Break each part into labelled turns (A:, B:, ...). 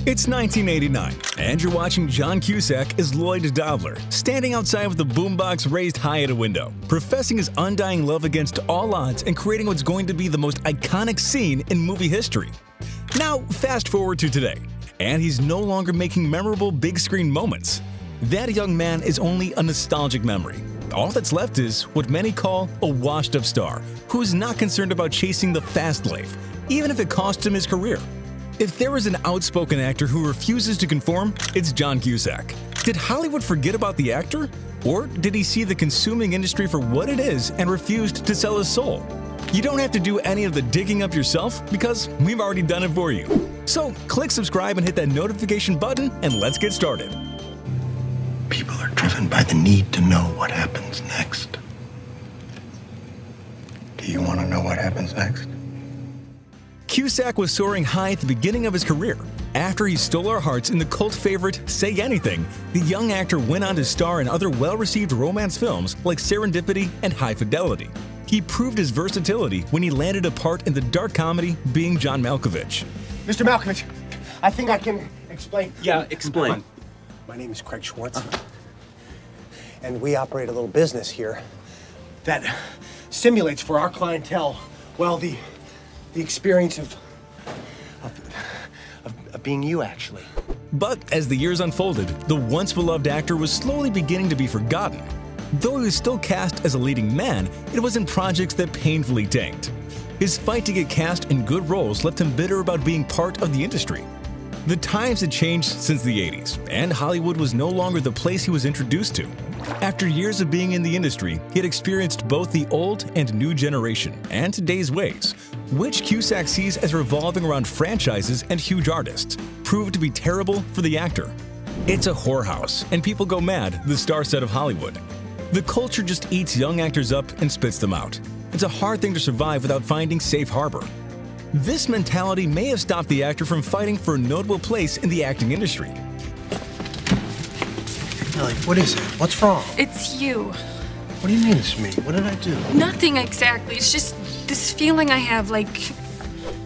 A: It's 1989, and you're watching John Cusack as Lloyd Dobler, standing outside with the boombox raised high at a window, professing his undying love against all odds and creating what's going to be the most iconic scene in movie history. Now, fast forward to today, and he's no longer making memorable big-screen moments. That young man is only a nostalgic memory. All that's left is what many call a washed-up star, who is not concerned about chasing the fast life, even if it costs him his career. If there is an outspoken actor who refuses to conform, it's John Cusack. Did Hollywood forget about the actor? Or did he see the consuming industry for what it is and refused to sell his soul? You don't have to do any of the digging up yourself because we've already done it for you. So click subscribe and hit that notification button and let's get started.
B: People are driven by the need to know what happens next. Do you want to know what happens next?
A: Cusack was soaring high at the beginning of his career. After he stole our hearts in the cult favorite Say Anything, the young actor went on to star in other well-received romance films like Serendipity and High Fidelity. He proved his versatility when he landed a part in the dark comedy Being John Malkovich.
C: Mr. Malkovich, I think I can explain.
D: Yeah, explain.
C: My name is Craig Schwartz, and we operate a little business here that simulates for our clientele, well, the experience of being you, actually.
A: But as the years unfolded, the once-beloved actor was slowly beginning to be forgotten. Though he was still cast as a leading man, it was in projects that painfully tanked. His fight to get cast in good roles left him bitter about being part of the industry. The times had changed since the 80s, and Hollywood was no longer the place he was introduced to. After years of being in the industry, he had experienced both the old and new generation and today's ways, which Cusack sees as revolving around franchises and huge artists, proved to be terrible for the actor. It's a whorehouse, and people go mad, the star said of Hollywood. The culture just eats young actors up and spits them out. It's a hard thing to survive without finding safe harbor. This mentality may have stopped the actor from fighting for a notable place in the acting industry.
C: Ellie, what is it? What's wrong?
E: It's you.
C: What do you mean it's me? What did I do?
E: Nothing exactly. It's just this feeling I have, like...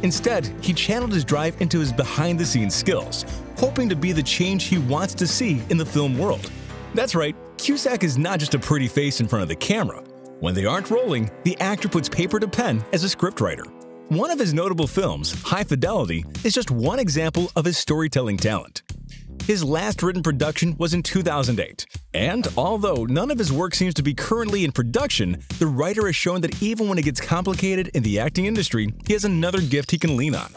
A: Instead, he channeled his drive into his behind-the-scenes skills, hoping to be the change he wants to see in the film world. That's right, Cusack is not just a pretty face in front of the camera. When they aren't rolling, the actor puts paper to pen as a scriptwriter. One of his notable films, High Fidelity, is just one example of his storytelling talent. His last written production was in 2008, and although none of his work seems to be currently in production, the writer has shown that even when it gets complicated in the acting industry, he has another gift he can lean on.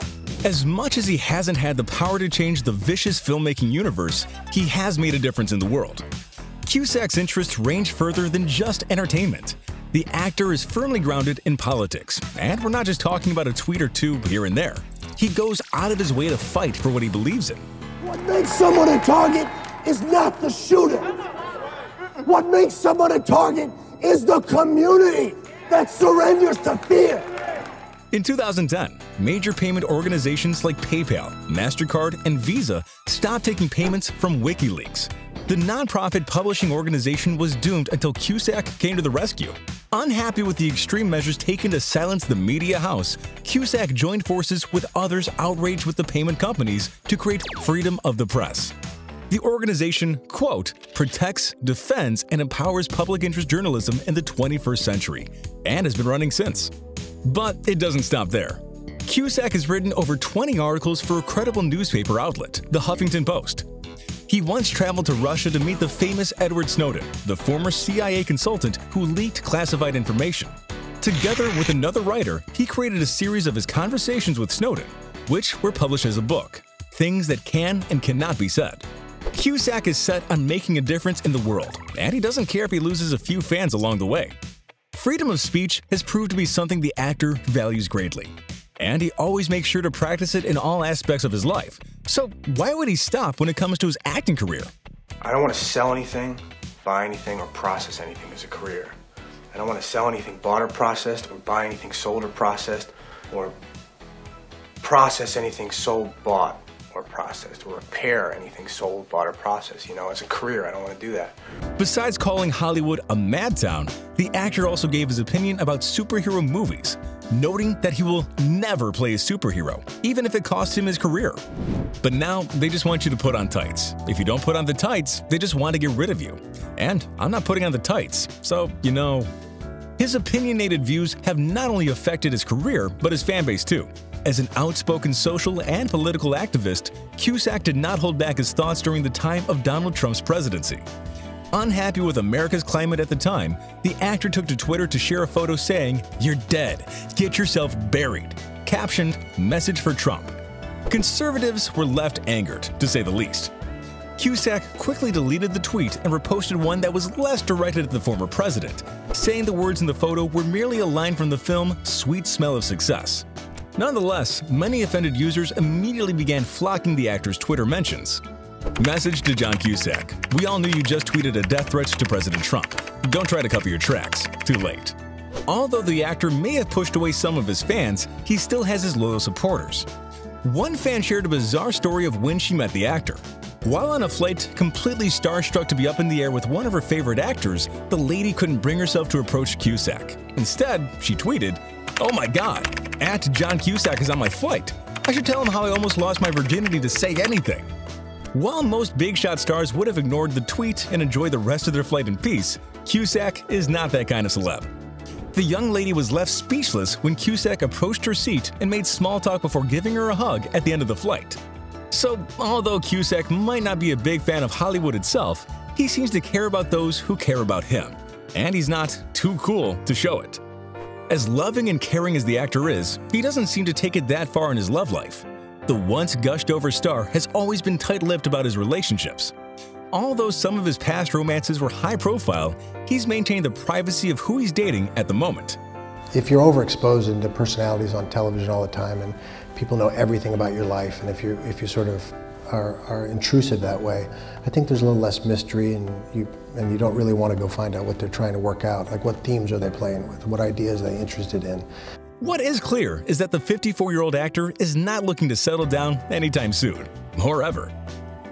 A: As much as he hasn't had the power to change the vicious filmmaking universe, he has made a difference in the world. Cusack's interests range further than just entertainment. The actor is firmly grounded in politics, and we're not just talking about a tweet or two here and there. He goes out of his way to fight for what he believes in.
F: What makes someone a target is not the shooter. What makes someone a target is the community that surrenders to fear.
A: In 2010, major payment organizations like PayPal, MasterCard, and Visa stopped taking payments from Wikileaks. The nonprofit publishing organization was doomed until Cusack came to the rescue. Unhappy with the extreme measures taken to silence the media house, Cusack joined forces with others outraged with the payment companies to create Freedom of the Press. The organization, quote, protects, defends, and empowers public interest journalism in the 21st century, and has been running since. But it doesn't stop there. Cusack has written over 20 articles for a credible newspaper outlet, the Huffington Post. He once traveled to Russia to meet the famous Edward Snowden, the former CIA consultant who leaked classified information. Together with another writer, he created a series of his conversations with Snowden, which were published as a book, Things That Can and Cannot Be Said. Cusack is set on making a difference in the world, and he doesn't care if he loses a few fans along the way. Freedom of speech has proved to be something the actor values greatly, and he always makes sure to practice it in all aspects of his life. So why would he stop when it comes to his acting career?
B: I don't want to sell anything, buy anything, or process anything as a career. I don't want to sell anything bought or processed, or buy anything sold or processed, or process anything sold, bought, or processed, or repair anything sold, bought, or processed. You know, as a career, I don't want to do that.
A: Besides calling Hollywood a mad town, the actor also gave his opinion about superhero movies. noting that he will never play a superhero, even if it costs him his career. But now they just want you to put on tights. If you don't put on the tights, they just want to get rid of you. And I'm not putting on the tights, so you know. His opinionated views have not only affected his career, but his fanbase too. As an outspoken social and political activist, Cusack did not hold back his thoughts during the time of Donald Trump's presidency. Unhappy with America's climate at the time, the actor took to Twitter to share a photo saying, "You're dead. Get yourself buried." Captioned, "Message for Trump." Conservatives were left angered, to say the least. Cusack quickly deleted the tweet and reposted one that was less directed at the former president, saying the words in the photo were merely a line from the film Sweet Smell of Success. Nonetheless, many offended users immediately began flocking the actor's Twitter mentions. Message to John Cusack: "We all knew you just tweeted a death threat to President Trump. Don't try to cover your tracks. Too late." Although the actor may have pushed away some of his fans, he still has his loyal supporters. One fan shared a bizarre story of when she met the actor. While on a flight, completely starstruck to be up in the air with one of her favorite actors, the lady couldn't bring herself to approach Cusack. Instead, she tweeted, "Oh my god, @John Cusack is on my flight. I should tell him how I almost lost my virginity to say anything." While most big shot stars would have ignored the tweet and enjoyed the rest of their flight in peace, Cusack is not that kind of celeb. The young lady was left speechless when Cusack approached her seat and made small talk before giving her a hug at the end of the flight. So, although Cusack might not be a big fan of Hollywood itself, he seems to care about those who care about him, and he's not too cool to show it. As loving and caring as the actor is, he doesn't seem to take it that far in his love life. The once gushed-over star has always been tight-lipped about his relationships. Although some of his past romances were high-profile, he's maintained the privacy of who he's dating at the moment.
D: If you're overexposed into personalities on television all the time and people know everything about your life, and if you sort of are intrusive that way, I think there's a little less mystery, and you don't really want to go find out what they're trying to work out. Like, what themes are they playing with? What ideas are they interested in?
A: What is clear is that the 54-year-old actor is not looking to settle down anytime soon, or ever.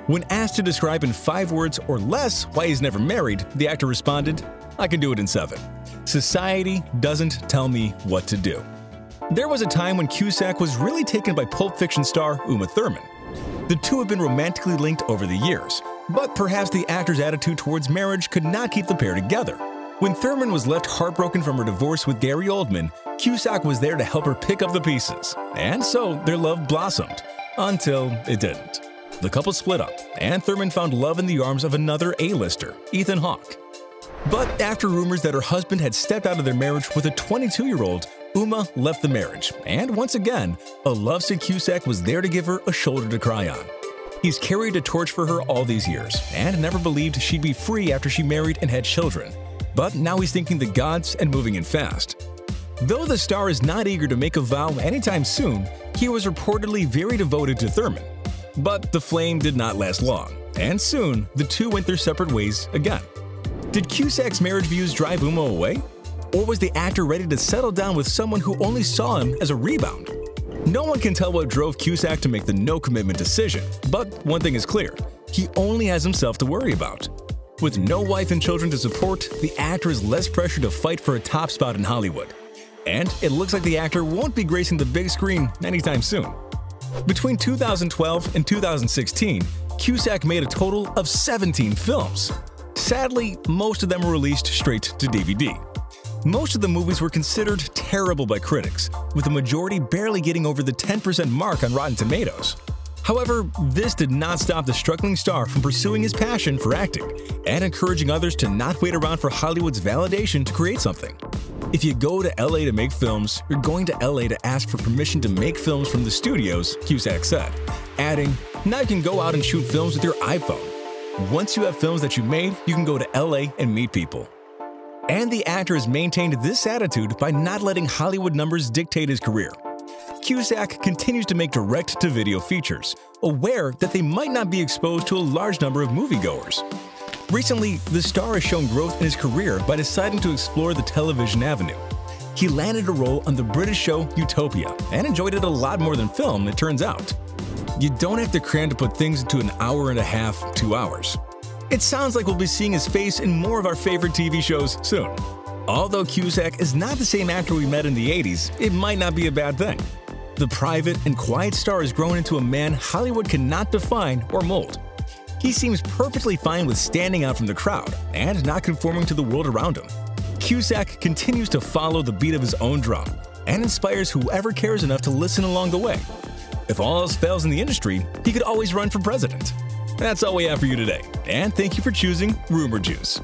A: When asked to describe in 5 words or less why he's never married, the actor responded, "I can do it in 7. Society doesn't tell me what to do." There was a time when Cusack was really taken by Pulp Fiction star Uma Thurman. The two have been romantically linked over the years, but perhaps the actor's attitude towards marriage could not keep the pair together. When Thurman was left heartbroken from her divorce with Gary Oldman, Cusack was there to help her pick up the pieces, and so their love blossomed, until it didn't. The couple split up, and Thurman found love in the arms of another A-lister, Ethan Hawke. But after rumors that her husband had stepped out of their marriage with a 22-year-old, Uma left the marriage, and once again, a lovesick Cusack was there to give her a shoulder to cry on. He's carried a torch for her all these years, and never believed she'd be free after she married and had children. But now he's thanking the gods and moving in fast. Though the star is not eager to make a vow anytime soon, he was reportedly very devoted to Thurman. But the flame did not last long, and soon the two went their separate ways again. Did Cusack's marriage views drive Uma away? Or was the actor ready to settle down with someone who only saw him as a rebound? No one can tell what drove Cusack to make the no-commitment decision, but one thing is clear, he only has himself to worry about. With no wife and children to support, the actor is less pressure to fight for a top spot in Hollywood. And it looks like the actor won't be gracing the big screen anytime soon. Between 2012 and 2016, Cusack made a total of 17 films. Sadly, most of them were released straight to DVD. Most of the movies were considered terrible by critics, with the majority barely getting over the 10% mark on Rotten Tomatoes. However, this did not stop the struggling star from pursuing his passion for acting and encouraging others to not wait around for Hollywood's validation to create something. If you go to LA to make films, you're going to LA to ask for permission to make films from the studios, Cusack said, adding, "Now you can go out and shoot films with your iPhone. Once you have films that you made, you can go to LA and meet people." And the actor has maintained this attitude by not letting Hollywood numbers dictate his career. Cusack continues to make direct-to-video features, aware that they might not be exposed to a large number of moviegoers. Recently, the star has shown growth in his career by deciding to explore the television avenue. He landed a role on the British show Utopia and enjoyed it a lot more than film, it turns out. You don't have to cram to put things into an hour and a half, 2 hours. It sounds like we'll be seeing his face in more of our favorite TV shows soon. Although Cusack is not the same actor we met in the 80s, it might not be a bad thing. The private and quiet star has grown into a man Hollywood cannot define or mold. He seems perfectly fine with standing out from the crowd and not conforming to the world around him. Cusack continues to follow the beat of his own drum and inspires whoever cares enough to listen along the way. If all else fails in the industry, he could always run for president. That's all we have for you today, and thank you for choosing Rumour Juice.